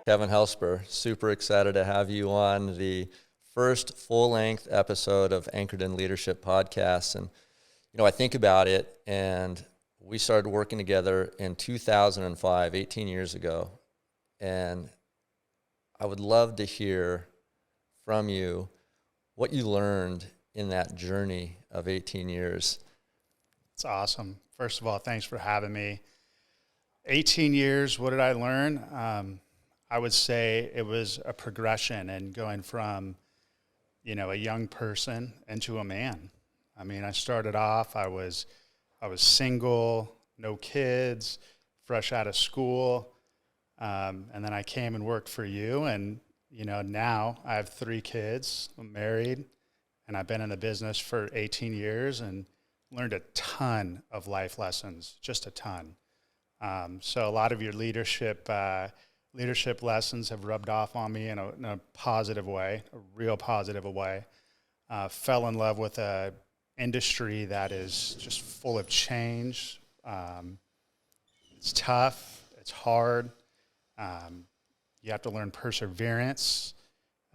Kevin Helsper. Super excited to have you on the first full-length episode of Anchored in Leadership podcast. And, I think about it, and we started working together in 2005, 18 years ago. And I would love to hear from you what you learned in that journey of 18 years. It's awesome. First of all, thanks for having me. 18 years, what did I learn? I would say it was a progression and going from, a young person into a man. I mean, I started off, I was single, no kids, fresh out of school. And then I came and worked for you. And, now I have 3 kids, I'm married, and I've been in the business for 18 years and learned a ton of life lessons, just a ton. So a lot of your leadership lessons have rubbed off on me in a positive way, a real positive way. Fell in love with a industry that is just full of change. It's tough. It's hard. You have to learn perseverance.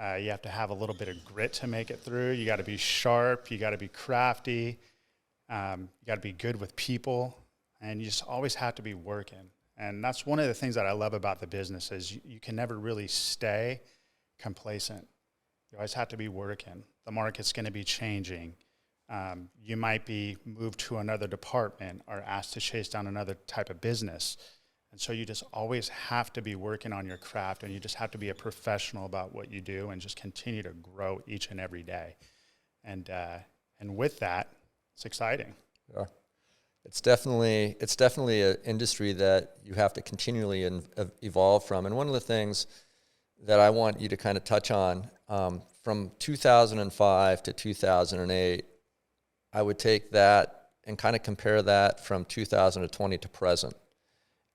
You have to have a little bit of grit to make it through. You got to be sharp. You got to be crafty. You got to be good with people. And you just always have to be working. And that's one of the things that I love about the business is you can never really stay complacent. You always have to be working. The market's going to be changing. You might be moved to another department or asked to chase down another type of business. And so you just always have to be working on your craft, and you just have to be a professional about what you do and just continue to grow each and every day. And with that, it's exciting. Yeah. It's definitely an industry that you have to continually evolve from. And one of the things that I want you to kind of touch on, from 2005 to 2008, I would take that and kind of compare that from 2020 to present.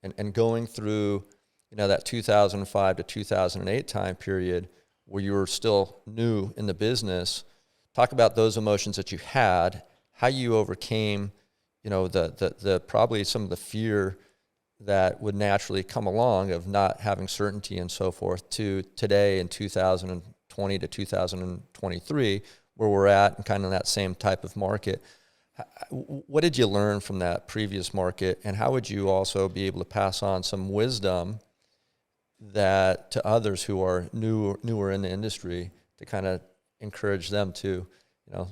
And going through, that 2005 to 2008 time period where you were still new in the business, talk about those emotions that you had, how you overcame the probably some of the fear that would naturally come along of not having certainty and so forth, to today in 2020 to 2023, where we're at and kind of that same type of market. What did you learn from that previous market, and how would you also be able to pass on some wisdom that to others who are newer in the industry to kind of encourage them to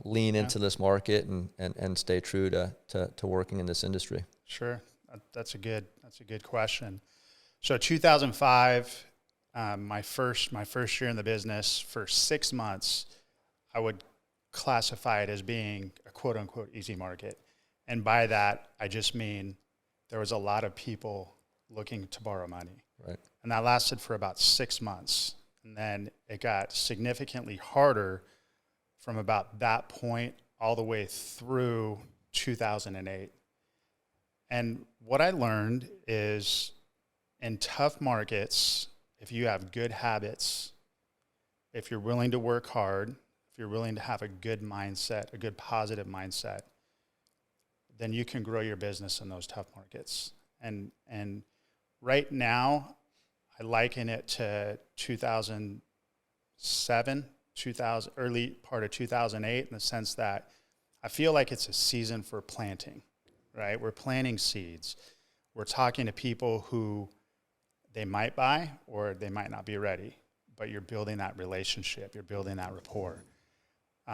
lean into this market and stay true to working in this industry? Sure. That's a good question. So 2005, my first year in the business, for 6 months, I would classify it as being a quote unquote easy market. And by that, I just mean there was a lot of people looking to borrow money. Right. And that lasted for about 6 months. And then it got significantly harder from about that point all the way through 2008. And what I learned is, in tough markets, if you have good habits, if you're willing to work hard, if you're willing to have a good mindset, a good positive mindset, then you can grow your business in those tough markets. And right now, I liken it to 2007, early part of 2008, in the sense that I feel like it's a season for planting, right? We're planting seeds. We're talking to people who they might buy or they might not be ready, but you're building that relationship. You're building that rapport.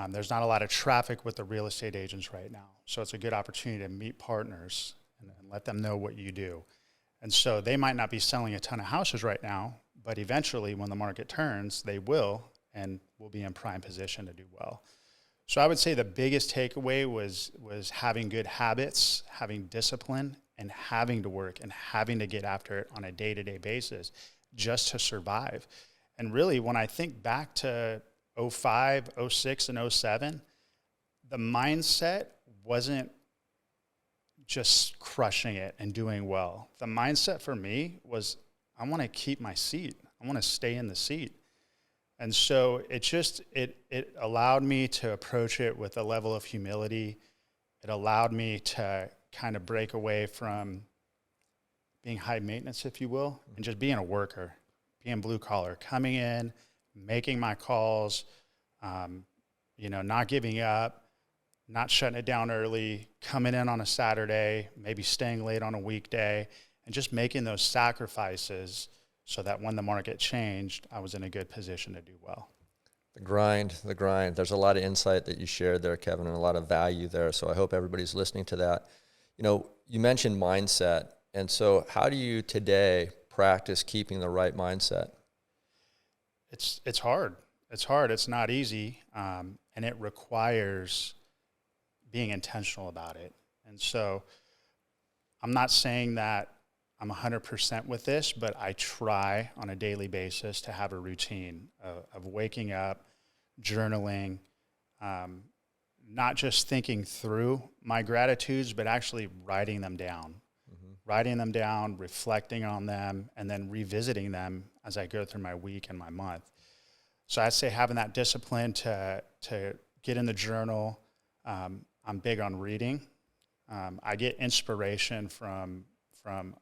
There's not a lot of traffic with the real estate agents right now. So it's a good opportunity to meet partners and let them know what you do. And so they might not be selling a ton of houses right now, but eventually when the market turns, they will, and will be in prime position to do well. So I would say the biggest takeaway was having good habits, having discipline, and having to work and having to get after it on a day-to-day basis just to survive. And really, when I think back to 05, 06, and 07, the mindset wasn't just crushing it and doing well. The mindset for me was, I want to keep my seat. I want to stay in the seat. And so it allowed me to approach it with a level of humility. It allowed me to kind of break away from being high maintenance, if you will, and just being a worker, being blue collar, coming in, making my calls, not giving up, not shutting it down early, coming in on a Saturday, maybe staying late on a weekday, and just making those sacrifices so that when the market changed, I was in a good position to do well. The grind. There's a lot of insight that you shared there, Kevin, and a lot of value there. So I hope everybody's listening to that. You mentioned mindset. And so how do you today practice keeping the right mindset? It's hard. It's hard. It's not easy. And it requires being intentional about it. And so I'm not saying that I'm 100% with this, but I try on a daily basis to have a routine of waking up, journaling, not just thinking through my gratitudes, but actually writing them down. Writing them down, reflecting on them, and then revisiting them as I go through my week and my month. So I'd say having that discipline to get in the journal. I'm big on reading. I get inspiration from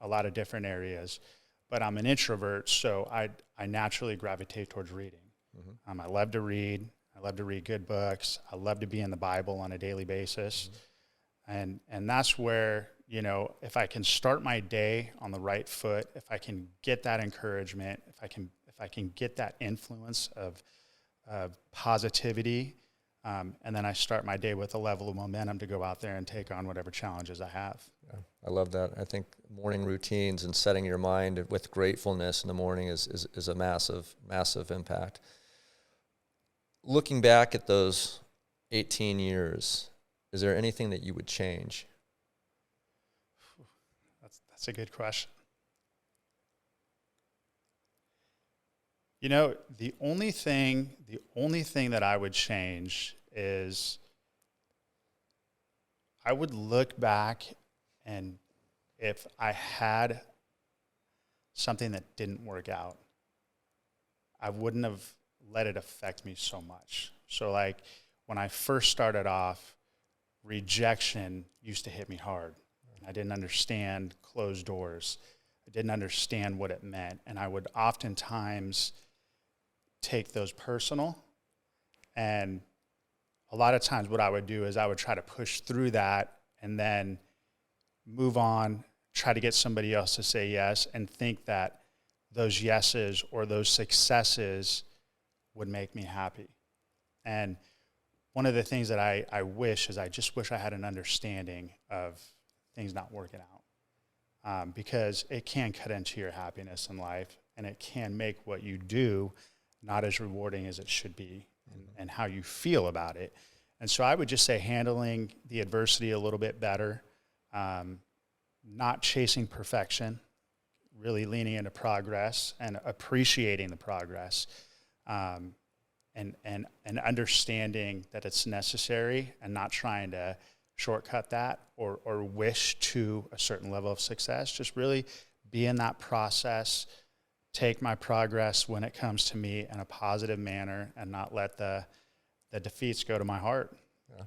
a lot of different areas, but I'm an introvert, so I naturally gravitate towards reading. I love to read. I love to read good books. I love to be in the Bible on a daily basis. And that's where, if I can start my day on the right foot, if I can get that encouragement, if I can get that influence of positivity, and then I start my day with a level of momentum to go out there and take on whatever challenges I have. Yeah, I love that. I think morning routines and setting your mind with gratefulness in the morning is a massive, massive impact. Looking back at those 18 years, is there anything that you would change? That's a good question. The only thing that I would change is I would look back, and if I had something that didn't work out, I wouldn't have let it affect me so much. So like when I first started off, rejection used to hit me hard. I didn't understand closed doors. I didn't understand what it meant. And I would oftentimes take those personal. And a lot of times what I would do is I would try to push through that and then move on, try to get somebody else to say yes, and think that those yeses or those successes would make me happy. And one of the things that I wish is I just wish I had an understanding of things not working out, because it can cut into your happiness in life, and it can make what you do not as rewarding as it should be, and how you feel about it. And so I would just say handling the adversity a little bit better, not chasing perfection, really leaning into progress and appreciating the progress, and understanding that it's necessary and not trying to shortcut that or wish to a certain level of success. Just really be in that process, take my progress when it comes to me in a positive manner, and not let the defeats go to my heart. Yeah,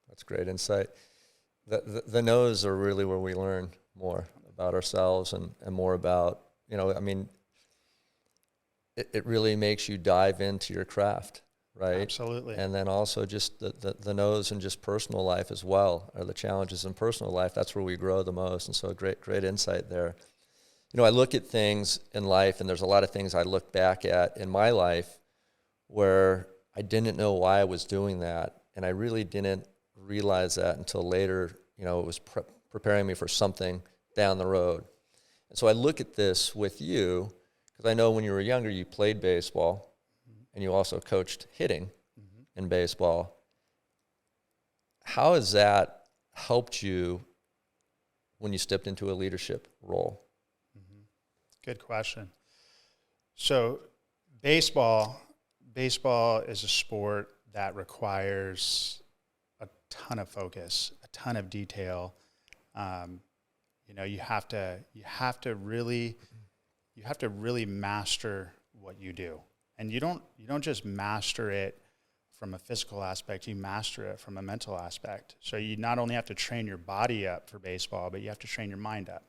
that's great insight. The no's are really where we learn more about ourselves and more about, it really makes you dive into your craft, right? Absolutely. And then also just the no's and just personal life as well, or the challenges in personal life. That's where we grow the most. And so great insight there. I look at things in life, and there's a lot of things I look back at in my life where I didn't know why I was doing that. And I really didn't realize that until later, it was preparing me for something down the road. And so I look at this with you, because I know when you were younger, you played baseball, and you also coached hitting in baseball. How has that helped you when you stepped into a leadership role? Good question. So baseball is a sport that requires a ton of focus, a ton of detail. You have to really master what you do. And you don't just master it from a physical aspect, you master it from a mental aspect. So you not only have to train your body up for baseball, but you have to train your mind up.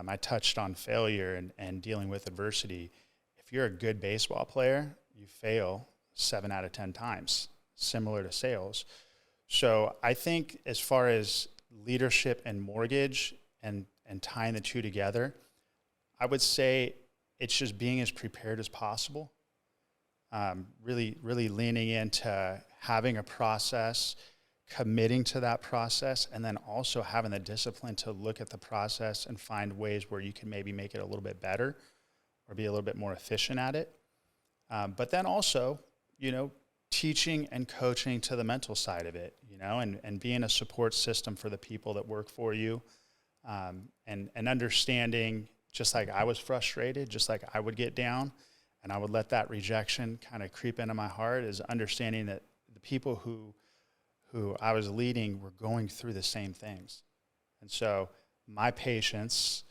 I touched on failure and dealing with adversity. if you're a good baseball player, you fail 7 out of 10 times, similar to sales. So I think as far as leadership and mortgage and tying the two together, I would say it's just being as prepared as possible. Really leaning into having a process, committing to that process, and then also having the discipline to look at the process and find ways where you can maybe make it a little bit better or be a little bit more efficient at it. But then also, teaching and coaching to the mental side of it, and being a support system for the people that work for you, and understanding, just like I was frustrated, just like I would get down and I would let that rejection kind of creep into my heart, is understanding that the people who I was leading were going through the same things. And so my patience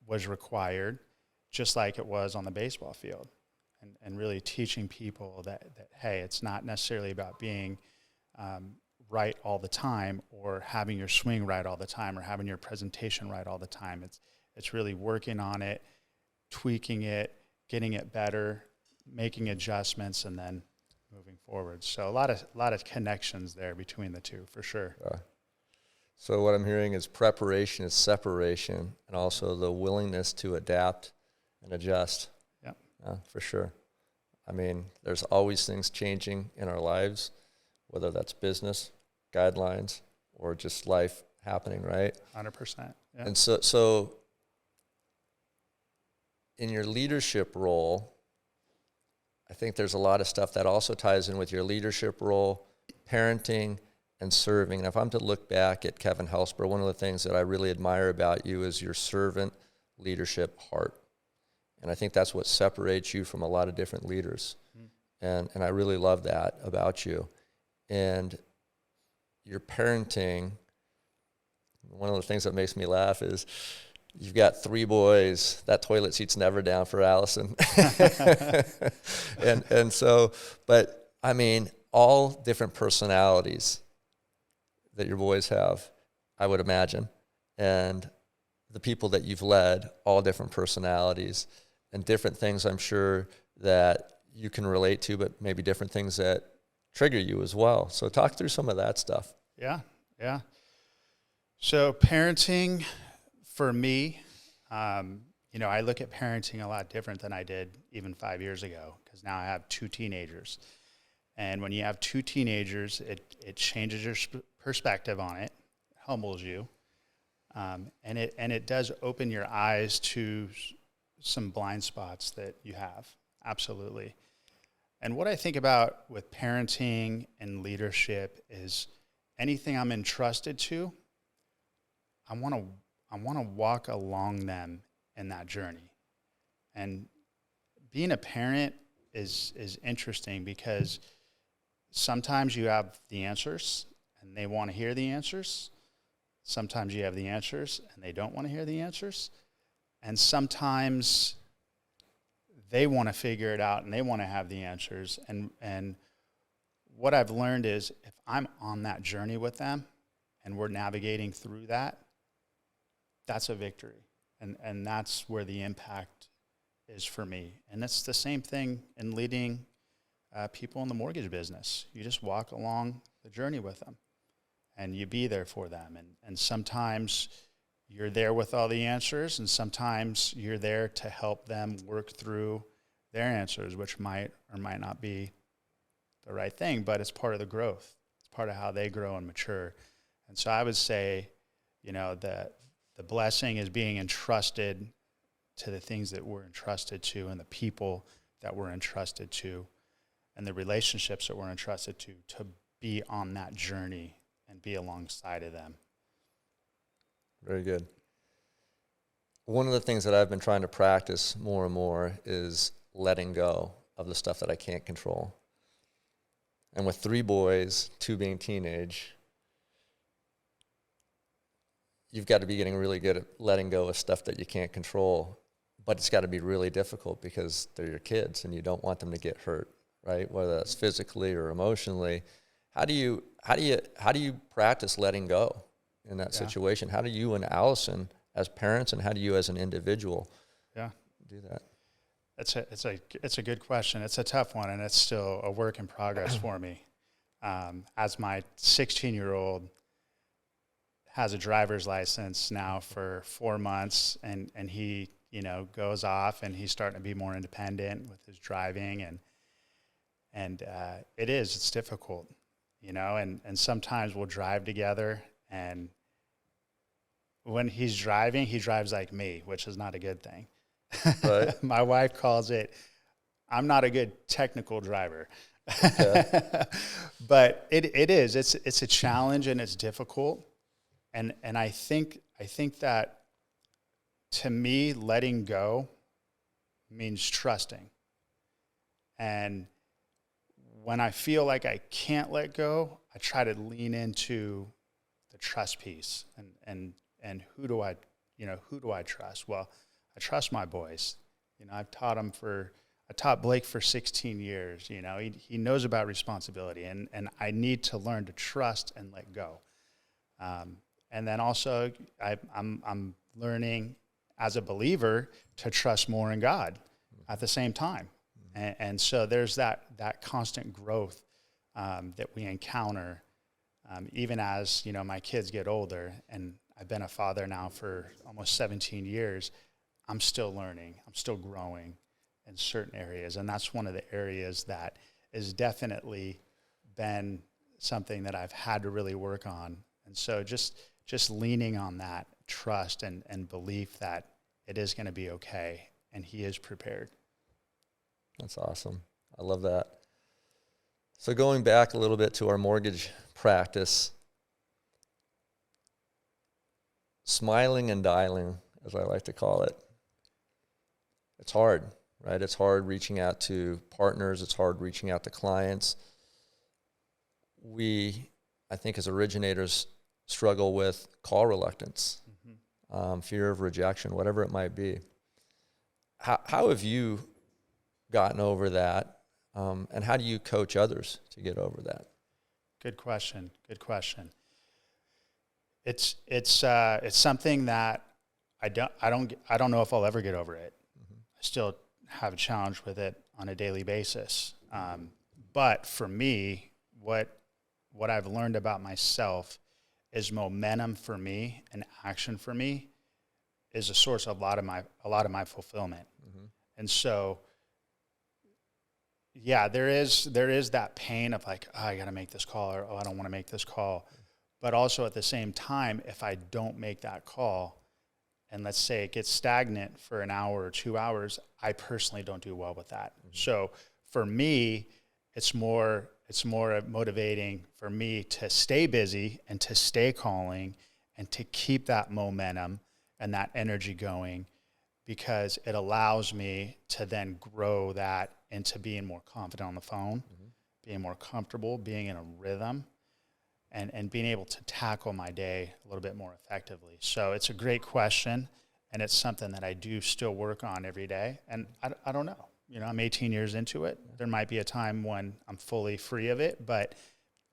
was required, just like it was on the baseball field, and really teaching people that, hey, it's not necessarily about being right all the time, or having your swing right all the time, or having your presentation right all the time. It's really working on it, tweaking it, getting it better, making adjustments, and then moving forward. So a lot of connections there between the two, for sure. So what I'm hearing is preparation is separation, and also the willingness to adapt and adjust. Yep. For sure. I mean, there's always things changing in our lives, whether that's business, guidelines, or just life happening, right? 100%. Yeah. And so in your leadership role, I think there's a lot of stuff that also ties in with your leadership role, parenting, and serving. And if I'm to look back at Kevin Helsper, one of the things that I really admire about you is your servant leadership heart. And I think that's what separates you from a lot of different leaders. And I really love that about you. And your parenting, one of the things that makes me laugh is you've got 3 boys. That toilet seat's never down for Allison. and so, but I mean, all different personalities that your boys have, I would imagine. And the people that you've led, all different personalities and different things, I'm sure, that you can relate to, but maybe different things that trigger you as well. So talk through some of that stuff. Yeah. So parenting, for me, I look at parenting a lot different than I did even 5 years ago, because now I have 2 teenagers. And when you have 2 teenagers, it changes your perspective on it, humbles you, and it does open your eyes to some blind spots that you have, absolutely. And what I think about with parenting and leadership is anything I'm entrusted to, I want to walk along them in that journey. And being a parent is interesting, because sometimes you have the answers and they want to hear the answers. Sometimes you have the answers and they don't want to hear the answers. And sometimes they want to figure it out and they want to have the answers. And what I've learned is, if I'm on that journey with them and we're navigating through that, that's a victory. And that's where the impact is for me. And it's the same thing in leading people in the mortgage business. You just walk along the journey with them and you be there for them. And sometimes you're there with all the answers, and sometimes you're there to help them work through their answers, which might or might not be the right thing, but it's part of the growth. It's part of how they grow and mature. And so I would say, that the blessing is being entrusted to the things that we're entrusted to, and the people that we're entrusted to, and the relationships that we're entrusted to be on that journey and be alongside of them. Very good. One of the things that I've been trying to practice more and more is letting go of the stuff that I can't control. And with 3 boys, 2 being teenage, you've got to be getting really good at letting go of stuff that you can't control. But it's got to be really difficult, because they're your kids and you don't want them to get hurt, right? Whether that's physically or emotionally. How do you practice letting go in that situation? How do you and Allison as parents, and how do you as an individual do that? It's a good question. It's a tough one, and it's still a work in progress for me. As my 16-year-old has a driver's license now for 4 months, and he, goes off, and he's starting to be more independent with his driving, and it's difficult, and sometimes we'll drive together, and when he's driving, he drives like me, which is not a good thing. Right. My wife calls it, I'm not a good technical driver. Okay. But it's a challenge, and it's difficult. And I think that, to me, letting go means trusting. And when I feel like I can't let go, I try to lean into the trust piece, and who do I trust? Well, I trust my boys. I taught Blake for 16 years. He knows about responsibility, and I need to learn to trust and let go. And then also, I'm learning as a believer to trust more in God at the same time. And so there's that constant growth that we encounter, even as my kids get older, and I've been a father now for almost 17 years. I'm still learning. I'm still growing in certain areas. And that's one of the areas that has definitely been something that I've had to really work on. And so just leaning on that trust and belief that it is going to be okay, and he is prepared. That's awesome. I love that. So going back a little bit to our mortgage practice, smiling and dialing, as I like to call it, it's hard, right? It's hard reaching out to partners. It's hard reaching out to clients. We, I think, as originators, struggle with call reluctance, fear of rejection, whatever it might be. How have you gotten over that, and how do you coach others to get over that? Good question. It's something that I don't know if I'll ever get over it. I still have a challenge with it on a daily basis. But for me, what I've learned about myself is momentum for me and action for me is a source of a lot of my fulfillment. And so, yeah, there is that pain of like, oh, I got to make this call, or oh, I don't want to make this call. But also at the same time, if I don't make that call, and let's say it gets stagnant for an hour or 2 hours, I personally don't do well with that. So for me, it's more motivating for me to stay busy and to stay calling and to keep that momentum and that energy going, because it allows me to then grow that into being more confident on the phone, being more comfortable, being in a rhythm, and being able to tackle my day a little bit more effectively. So it's a great question, and it's something that I do still work on every day. And I don't know. I'm 18 years into it. There might be a time when I'm fully free of it, but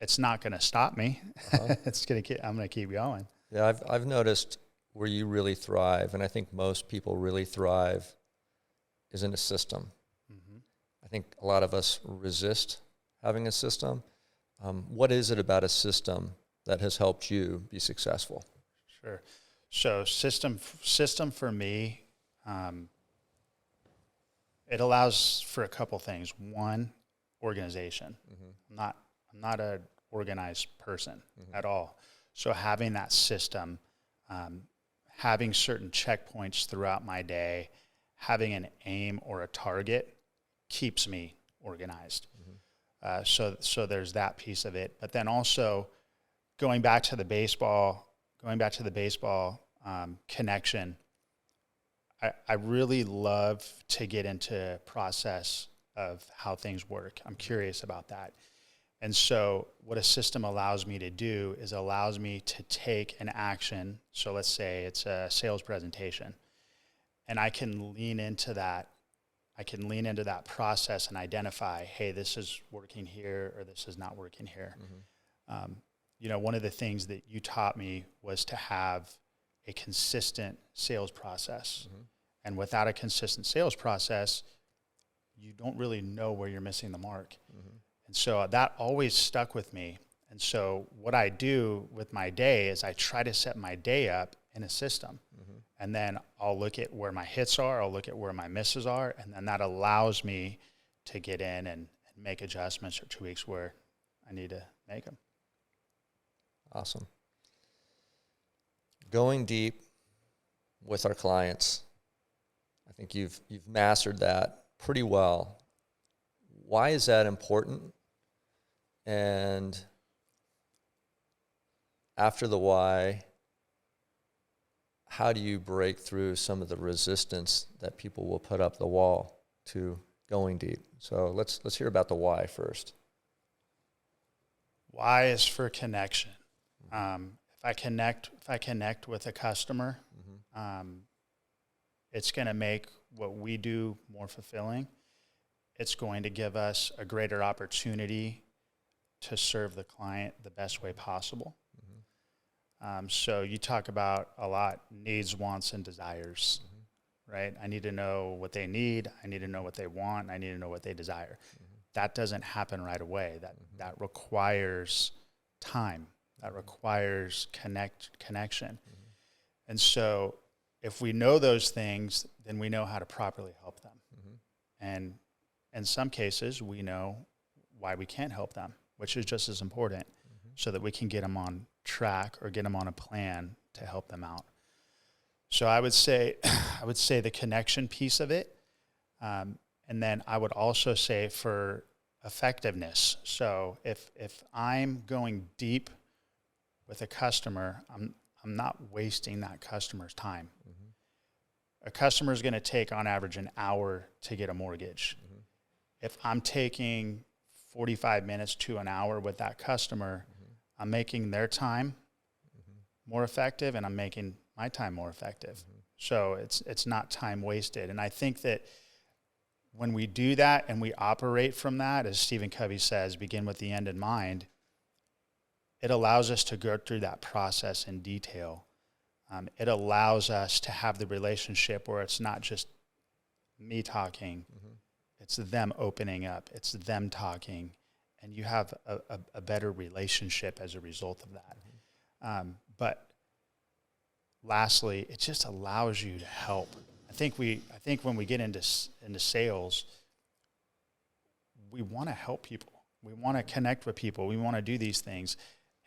it's not going to stop me. I'm going to keep going. Yeah, I've noticed where you really thrive, and I think most people really thrive, is in a system. I think a lot of us resist having a system. What is it about a system that has helped you be successful? Sure. So system for me, it allows for a couple things. One, organization. I'm not an organized person at all. So having that system, having certain checkpoints throughout my day, having an aim or a target keeps me organized. So there's that piece of it. But then also going back to the baseball connection, I really love to get into process of how things work. I'm curious about that. And so what a system allows me to do is allows me to take an action. So let's say it's a sales presentation, and I can lean into that. I can lean into that process and identify, hey, this is working here or this is not working here. One of the things that you taught me was to have a consistent sales process. And without a consistent sales process, you don't really know where you're missing the mark. And so that always stuck with me. And so what I do with my day is I try to set my day up in a system. And then I'll look at where my hits are, I'll look at where my misses are, and then that allows me to get in and make adjustments or tweaks where I need to make them. Awesome. Going deep with our clients, I think you've mastered that pretty well. Why is that important? And after the why, how do you break through some of the resistance that people will put up the wall to going deep? So let's hear about the why first. Why is for connection. If I connect with a customer, it's going to make what we do more fulfilling. It's going to give us a greater opportunity to serve the client the best way possible. So you talk about a lot needs, wants, and desires, right? I need to know what they need. I need to know what they want. I need to know what they desire. That doesn't happen right away. That requires time. That requires connection. And so if we know those things, then we know how to properly help them. And in some cases, we know why we can't help them, which is just as important, so that we can get them on track or get them on a plan to help them out. So I would say the connection piece of it. And then I would also say for effectiveness. So if I'm going deep with a customer, I'm not wasting that customer's time. A customer is going to take on average an hour to get a mortgage. If I'm taking 45 minutes to an hour with that customer, I'm making their time more effective, and I'm making my time more effective. So it's not time wasted. And I think that when we do that and we operate from that, as Stephen Covey says, begin with the end in mind, it allows us to go through that process in detail. It allows us to have the relationship where it's not just me talking, it's them opening up, it's them talking, and you have a better relationship as a result of that. But lastly, it just allows you to help. I think when we get into sales, we want to help people. We want to connect with people. We want to do these things.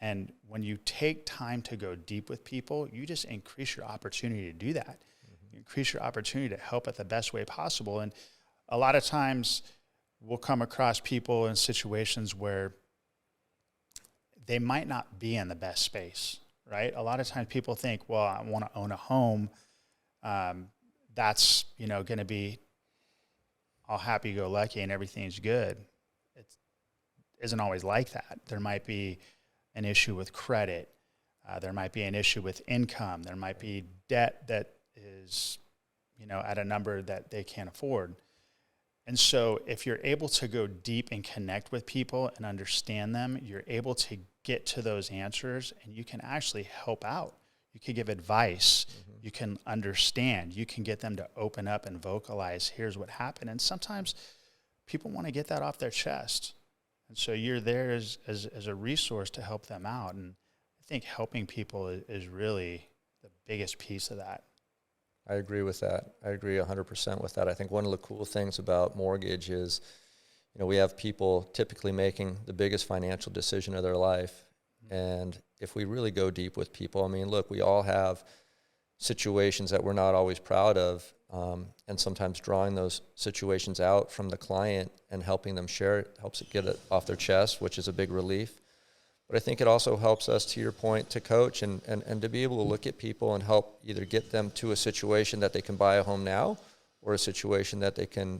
And when you take time to go deep with people, you just increase your opportunity to do that. You increase your opportunity to help it the best way possible. And a lot of times we'll come across people in situations where they might not be in the best space, right? A lot of times people think, well, I want to own a home. That's, going to be all happy-go-lucky and everything's good. It isn't always like that. There might be an issue with credit. There might be an issue with income. There might be debt that is, at a number that they can't afford. And so if you're able to go deep and connect with people and understand them, you're able to get to those answers, and you can actually help out. You can give advice. You can understand. You can get them to open up and vocalize, here's what happened. And sometimes people want to get that off their chest. And so you're there as a resource to help them out. And I think helping people is really the biggest piece of that. I agree with that. I agree 100% with that. I think one of the cool things about mortgage is, we have people typically making the biggest financial decision of their life. And if we really go deep with people, look, we all have situations that we're not always proud of. And sometimes drawing those situations out from the client and helping them share it helps it get it off their chest, which is a big relief. But I think it also helps us, to your point, to coach and to be able to look at people and help either get them to a situation that they can buy a home now, or a situation that they can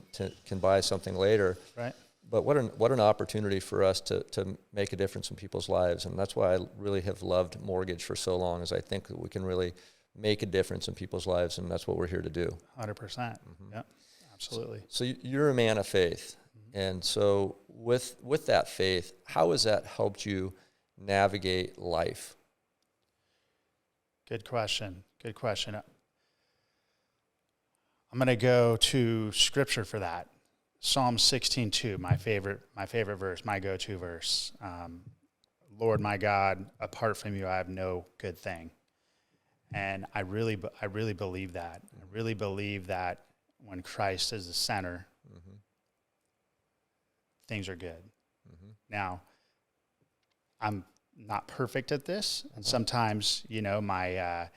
buy something later. Right. But what an opportunity for us to make a difference in people's lives. And that's why I really have loved mortgage for so long, is I think that we can really make a difference in people's lives, and that's what we're here to do. 100%. Yep, absolutely. So you're a man of faith. And so with that faith, how has that helped you navigate life? Good question. I'm going to go to Scripture for that. Psalm 16:2, my favorite verse, my go-to verse. Lord my God, apart from you, I have no good thing. And I really believe that. I really believe that when Christ is the center, things are good. Now, I'm not perfect at this, and sometimes, my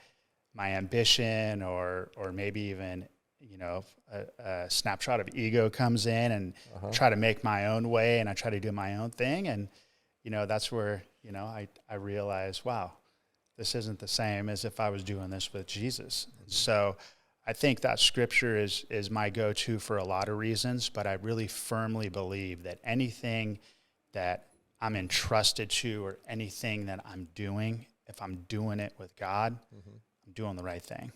ambition or maybe even, a snapshot of ego comes in and try to make my own way, and I try to do my own thing, and that's where I realize, wow, this isn't the same as if I was doing this with Jesus. So I think that scripture is my go-to for a lot of reasons, but I really firmly believe that anything that I'm entrusted to or anything that I'm doing, if I'm doing it with God, I'm doing the right thing.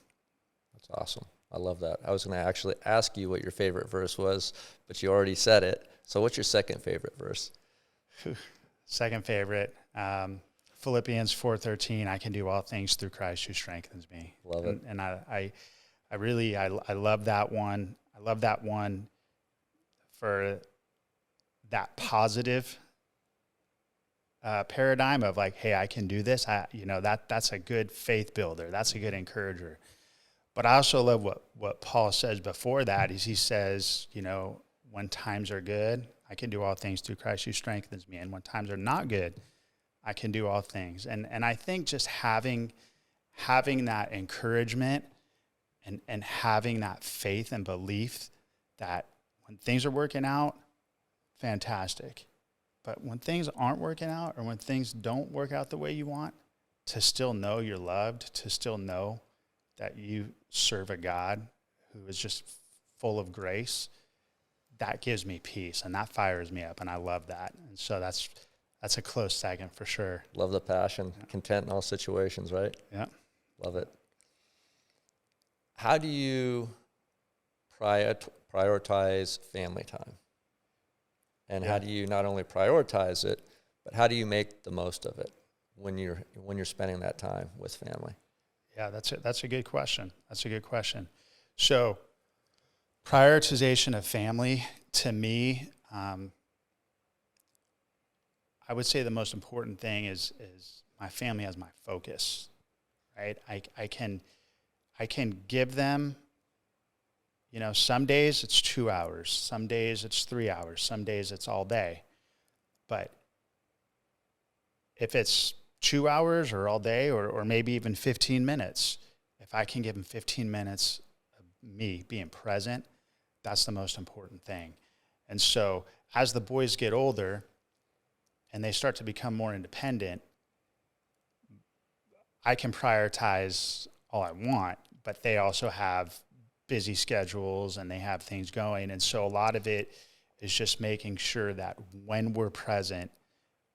That's awesome. I love that. I was going to actually ask you what your favorite verse was, but you already said it. So what's your second favorite verse? Second favorite, Philippians 4:13, I can do all things through Christ who strengthens me. Love it. And I really love that one. I love that one for that positive paradigm of like, hey, I can do this. That's a good faith builder. That's a good encourager. But I also love what Paul says before that is he says, when times are good, I can do all things through Christ who strengthens me. And when times are not good, I can do all things. And I think just having that encouragement and having that faith and belief that when things are working out, fantastic. But when things aren't working out or when things don't work out the way you want, to still know you're loved, to still know that you serve a God who is just full of grace, that gives me peace and that fires me up, and I love that. And so that's a close second for sure. Love the passion, content in all situations, right? Yeah. Love it. How do you prioritize family time? And how do you not only prioritize it, but how do you make the most of it when you're spending that time with family? Yeah, that's a good question. That's a good question. So prioritization of family, to me, I would say the most important thing is my family as my focus, right? I can give them, some days it's 2 hours, some days it's 3 hours, some days it's all day. But if it's 2 hours or all day or maybe even 15 minutes, if I can give them 15 minutes of me being present, that's the most important thing. And so as the boys get older and they start to become more independent, I can prioritize all I want, but they also have busy schedules and they have things going. And so a lot of it is just making sure that when we're present,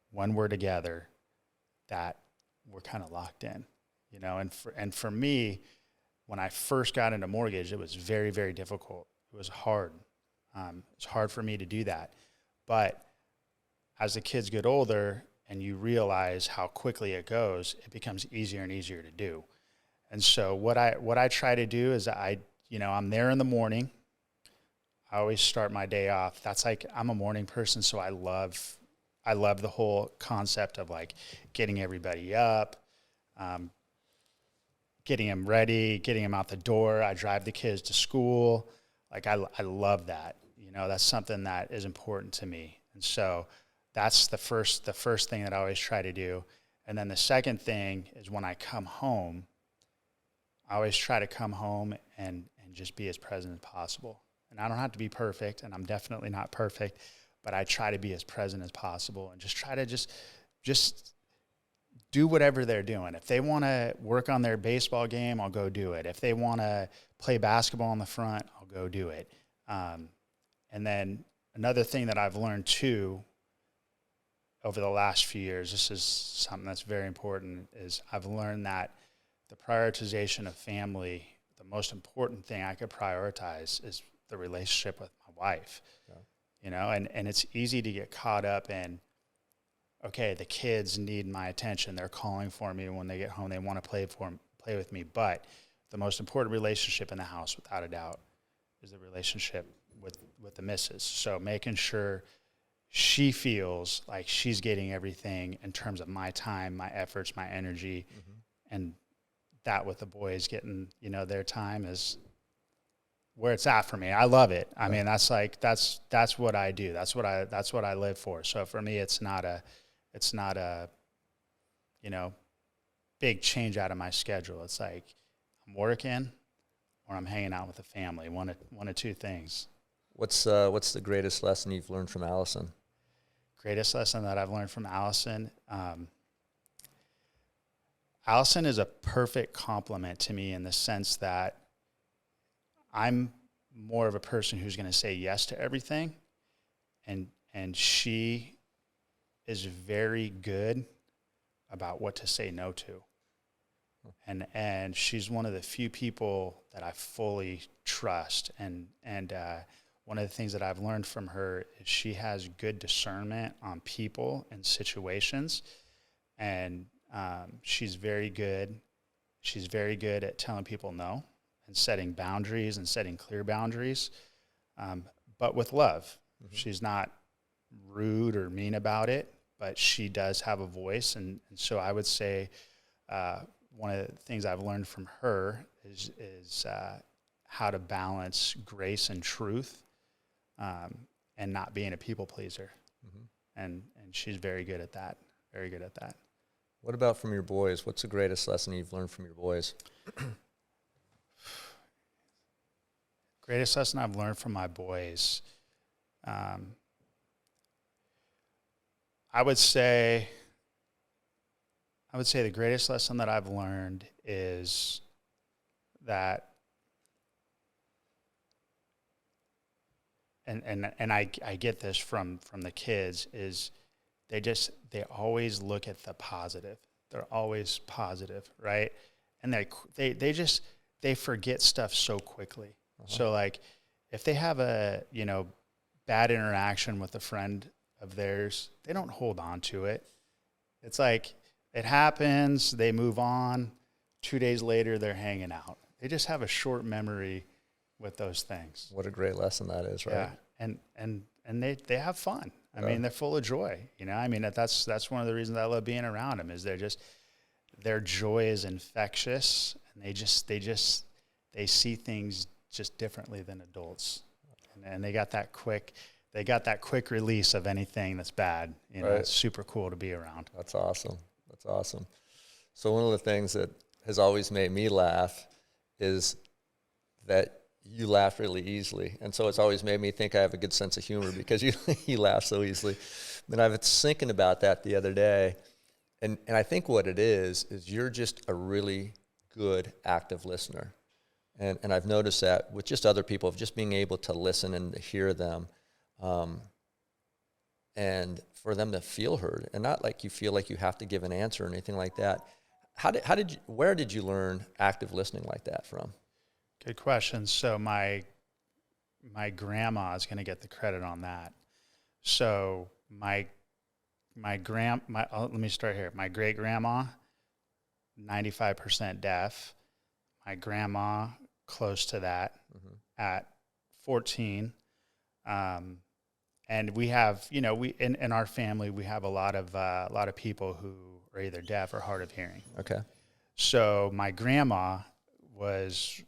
when we're together, that we're kind of locked in, and for me, when I first got into mortgage, it was very, very difficult. It was hard. It's hard for me to do that. But as the kids get older and you realize how quickly it goes, it becomes easier and easier to do. And so what I try to do is I'm there in the morning. I always start my day off. That's like, I'm a morning person, so I love the whole concept of like getting everybody up, getting them ready, getting them out the door. I drive the kids to school. Like I love that. That's something that is important to me. And so that's the first thing that I always try to do. And then the second thing is when I come home, I always try to come home and just be as present as possible. And I don't have to be perfect, and I'm definitely not perfect, but I try to be as present as possible and just try to just do whatever they're doing. If they want to work on their baseball game, I'll go do it. If they want to play basketball in the front, I'll go do it. And then another thing that I've learned too over the last few years, this is something that's very important, is I've learned that the prioritization of family, the most important thing I could prioritize is the relationship with my wife. Yeah. And it's easy to get caught up in, okay, the kids need my attention. They're calling for me when they get home. They want to play with me. But the most important relationship in the house, without a doubt, is the relationship with the missus. So making sure she feels like she's getting everything in terms of my time, my efforts, my energy, and that with the boys getting, you know, their time is where it's at for me. I love it. I mean, that's what I do. That's what I live for. So for me, it's not a, you know, big change out of my schedule. It's like I'm working or I'm hanging out with the family. One of two things. What's the greatest lesson you've learned from Allison? Greatest lesson that I've learned from Allison. Allison is a perfect complement to me in the sense that I'm more of a person who's going to say yes to everything. And she is very good about what to say no to. And she's one of the few people that I fully trust. And one of the things that I've learned from her is she has good discernment on people and situations. And she's very good. She's very good at telling people no and setting boundaries and setting clear boundaries, but with love. She's not rude or mean about it, but she does have a voice. And so I would say one of the things I've learned from her is how to balance grace and truth, and not being a people pleaser. And she's very good at that. Very good at that. What about from your boys? What's the greatest lesson you've learned from your boys? Greatest lesson I've learned from my boys. I would say the greatest lesson that I've learned is that, and I get this from the kids, is they always look at the positive. They're always positive, right? And they forget stuff so quickly. So like if they have a, you know, bad interaction with a friend of theirs, they don't hold on to it. It's like it happens, they move on. 2 days later, they're hanging out. They just have a short memory with those things. What a great lesson that is, right? Yeah, and they have fun. I mean, they're full of joy. You know, I mean, that's one of the reasons I love being around them is their joy is infectious, and they see things just differently than adults, and they got that quick release of anything that's bad. You know, It's super cool to be around. That's awesome. So one of the things that has always made me laugh is that you laugh really easily. And so it's always made me think I have a good sense of humor because you laugh so easily. And I was thinking about that the other day. And I think what it is you're just a really good active listener. And I've noticed that with just other people, of just being able to listen and to hear them, and for them to feel heard, and not like you feel like you have to give an answer or anything like that. Where did you learn active listening like that from? Good question. So my grandma is going to get the credit on that. So let me start here. My great grandma, 95% deaf. My grandma, close to that, at 14. And we have, you know, in our family we have a lot of people who are either deaf or hard of hearing. Okay. So my grandma was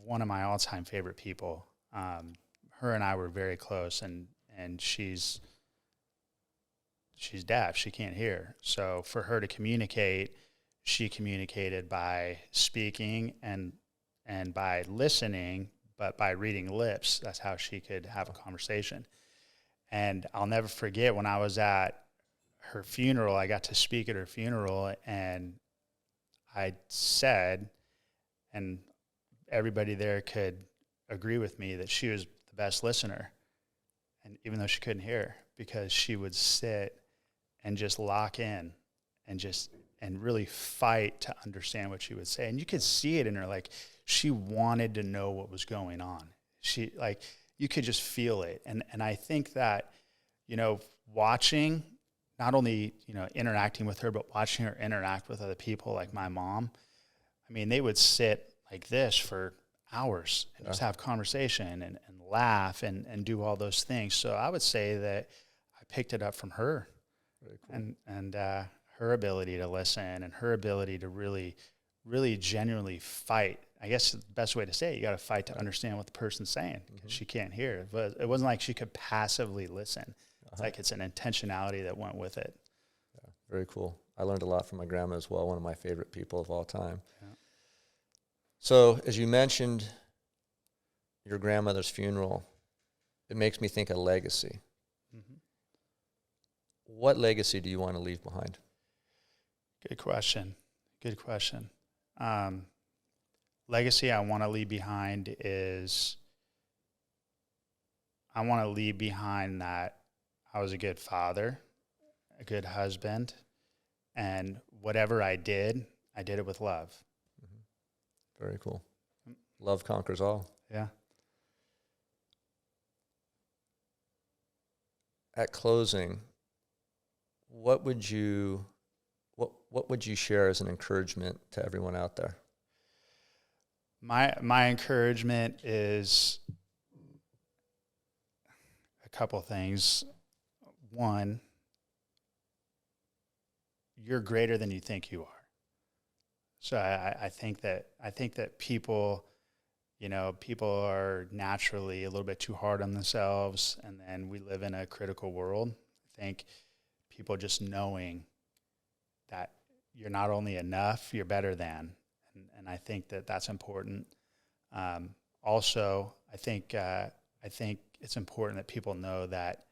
one of my all-time favorite people. Her and I were very close, and she's deaf. She can't hear. So for her to communicate, she communicated by speaking and by listening, but by reading lips. That's how she could have a conversation. And I'll never forget when I was at her funeral, I got to speak at her funeral, and I said, and everybody there could agree with me, that she was the best listener. And even though she couldn't hear, because she would sit and just lock in and really fight to understand what she would say. And you could see it in her, like she wanted to know what was going on. She, like, you could just feel it. And I think that, you know, watching, not only, you know, interacting with her, but watching her interact with other people like my mom, I mean, they would sit like this for hours and just have conversation and laugh and do all those things. So I would say that I picked it up from her. Very cool. And her ability to listen and her ability to really genuinely fight. I guess the best way to say it, you got to fight to understand what the person's saying because she can't hear. It wasn't like she could passively listen. It's like it's an intentionality that went with it. Yeah, very cool. I learned a lot from my grandma as well, one of my favorite people of all time. Yeah. So as you mentioned your grandmother's funeral, it makes me think of legacy. Mm-hmm. What legacy do you want to leave behind? Good question. Good question. Legacy I want to leave behind is I want to leave behind that I was a good father, a good husband, and whatever I did it with love. Mm-hmm. Very cool. Love conquers all. Yeah. At closing, what would you share as an encouragement to everyone out there? My encouragement is a couple things. One, you're greater than you think you are. So I think that people, people are naturally a little bit too hard on themselves, and then we live in a critical world. I think people just knowing that you're not only enough, you're better than. And I think that that's important. Also, I think it's important that people know that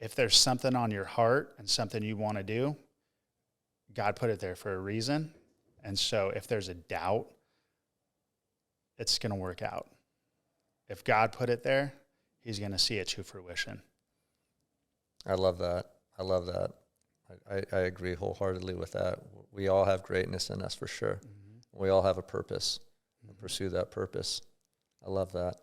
if there's something on your heart and something you want to do, God put it there for a reason. And so if there's a doubt, it's going to work out. If God put it there, he's going to see it to fruition. I love that. I agree wholeheartedly with that. We all have greatness in us for sure. Mm-hmm. We all have a purpose and pursue that purpose. I love that.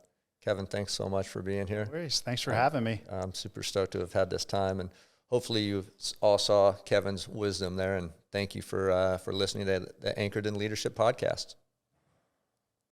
Kevin, thanks so much for being here. No worries. Thanks for having me. I'm super stoked to have had this time, and hopefully you all saw Kevin's wisdom there, and thank you for listening to the Anchored in Leadership podcast.